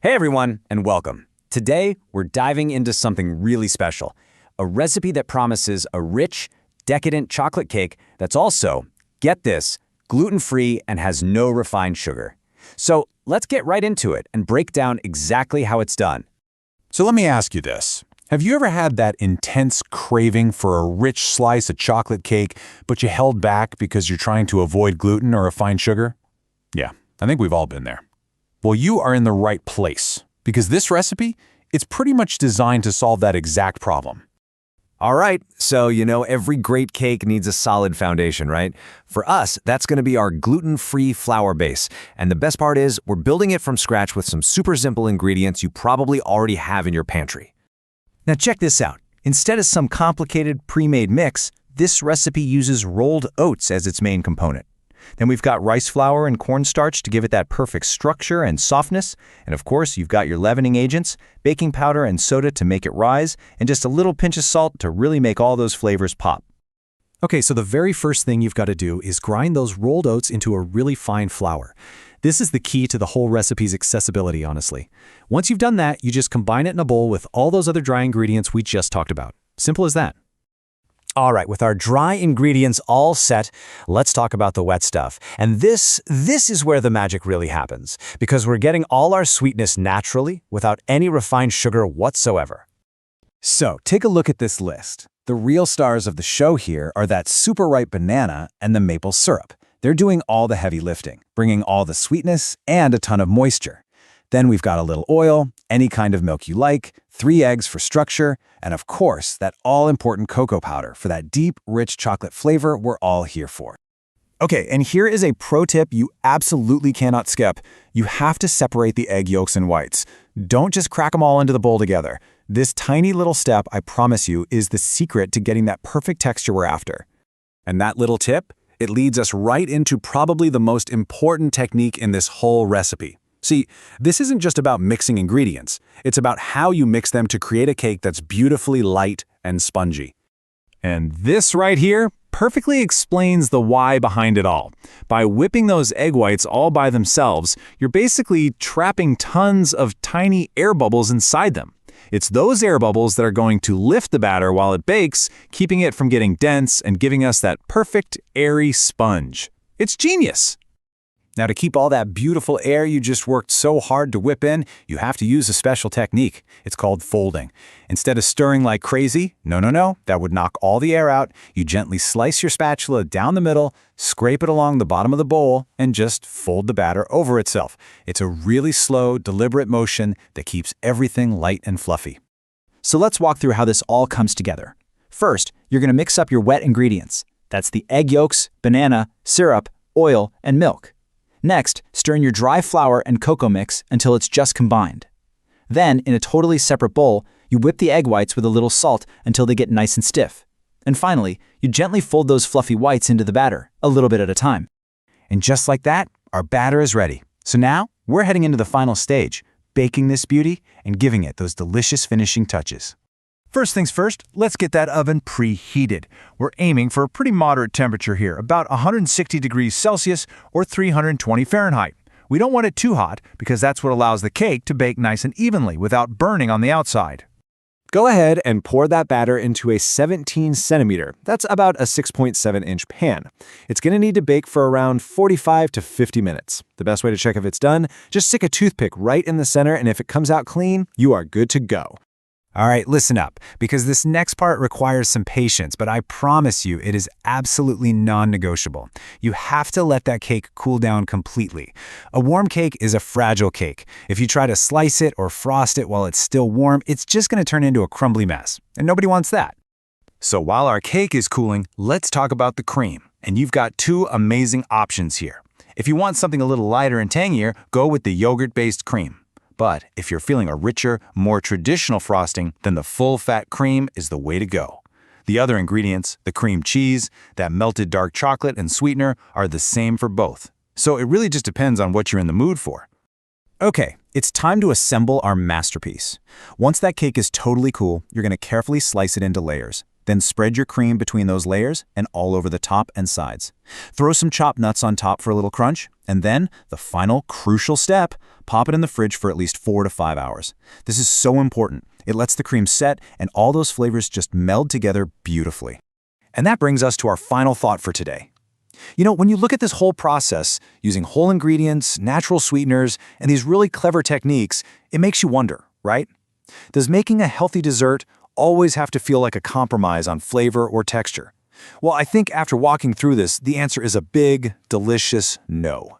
Hey everyone, and welcome. Today, we're diving into something really special, a recipe that promises a rich, decadent chocolate cake that's also, get this, gluten-free and has no refined sugar. So let's get right into it and break down exactly how it's done. So let me ask you this. Have you ever had that intense craving for a rich slice of chocolate cake, but you held back because you're trying to avoid gluten or refined sugar? Yeah, I think we've all been there. Well, you are in the right place, because this recipe, it's pretty much designed to solve that exact problem. All right, so every great cake needs a solid foundation, right? For us, that's going to be our gluten-free flour base. And the best part is, we're building it from scratch with some super simple ingredients you probably already have in your pantry. Now check this out. Instead of some complicated pre-made mix, this recipe uses rolled oats as its main component. Then we've got rice flour and cornstarch to give it that perfect structure and softness. And of course, you've got your leavening agents, baking powder and soda to make it rise, and just a little pinch of salt to really make all those flavors pop. Okay, so the very first thing you've got to do is grind those rolled oats into a really fine flour. This is the key to the whole recipe's accessibility, honestly. Once you've done that, you just combine it in a bowl with all those other dry ingredients we just talked about. Simple as that. All right, with our dry ingredients all set, let's talk about the wet stuff. And this is where the magic really happens, because we're getting all our sweetness naturally without any refined sugar whatsoever. So, take a look at this list. The real stars of the show here are that super ripe banana and the maple syrup. They're doing all the heavy lifting, bringing all the sweetness and a ton of moisture. Then we've got a little oil, any kind of milk you like, 3 eggs for structure, and of course, that all-important cocoa powder for that deep, rich chocolate flavor we're all here for. Okay, and here is a pro tip you absolutely cannot skip. You have to separate the egg yolks and whites. Don't just crack them all into the bowl together. This tiny little step, I promise you, is the secret to getting that perfect texture we're after. And that little tip? It leads us right into probably the most important technique in this whole recipe. See, this isn't just about mixing ingredients. It's about how you mix them to create a cake that's beautifully light and spongy. And this right here perfectly explains the why behind it all. By whipping those egg whites all by themselves, you're basically trapping tons of tiny air bubbles inside them. It's those air bubbles that are going to lift the batter while it bakes, keeping it from getting dense and giving us that perfect, airy sponge. It's genius! Now, to keep all that beautiful air you just worked so hard to whip in, you have to use a special technique. It's called folding. Instead of stirring like crazy, no, that would knock all the air out. You gently slice your spatula down the middle, scrape it along the bottom of the bowl, and just fold the batter over itself. It's a really slow, deliberate motion that keeps everything light and fluffy. So let's walk through how this all comes together. First, you're going to mix up your wet ingredients. That's the egg yolks, banana, syrup, oil, and milk. Next, stir in your dry flour and cocoa mix until it's just combined. Then, in a totally separate bowl, you whip the egg whites with a little salt until they get nice and stiff. And finally, you gently fold those fluffy whites into the batter, a little bit at a time. And just like that, our batter is ready. So now, we're heading into the final stage, baking this beauty and giving it those delicious finishing touches. First things first, let's get that oven preheated. We're aiming for a pretty moderate temperature here, about 160 degrees Celsius or 320 Fahrenheit. We don't want it too hot because that's what allows the cake to bake nice and evenly without burning on the outside. Go ahead and pour that batter into a 17 centimeter, that's about a 6.7-inch pan. It's going to need to bake for around 45 to 50 minutes. The best way to check if it's done, just stick a toothpick right in the center, and if it comes out clean, you are good to go. All right, listen up, because this next part requires some patience, but I promise you it is absolutely non-negotiable. You have to let that cake cool down completely. A warm cake is a fragile cake. If you try to slice it or frost it while it's still warm, it's just going to turn into a crumbly mess, and nobody wants that. So while our cake is cooling, let's talk about the cream. And you've got 2 amazing options here. If you want something a little lighter and tangier, go with the yogurt-based cream. But if you're feeling a richer, more traditional frosting, then the full-fat cream is the way to go. The other ingredients, the cream cheese, that melted dark chocolate and sweetener, are the same for both. So it really just depends on what you're in the mood for. Okay, it's time to assemble our masterpiece. Once that cake is totally cool, you're going to carefully slice it into layers. Then spread your cream between those layers and all over the top and sides. Throw some chopped nuts on top for a little crunch, and then, the final crucial step, pop it in the fridge for at least 4 to 5 hours. This is so important. It lets the cream set and all those flavors just meld together beautifully. And that brings us to our final thought for today. You know, when you look at this whole process, using whole ingredients, natural sweeteners, and these really clever techniques, it makes you wonder, right? Does making a healthy dessert always have to feel like a compromise on flavor or texture? Well, I think after walking through this, the answer is a big, delicious no.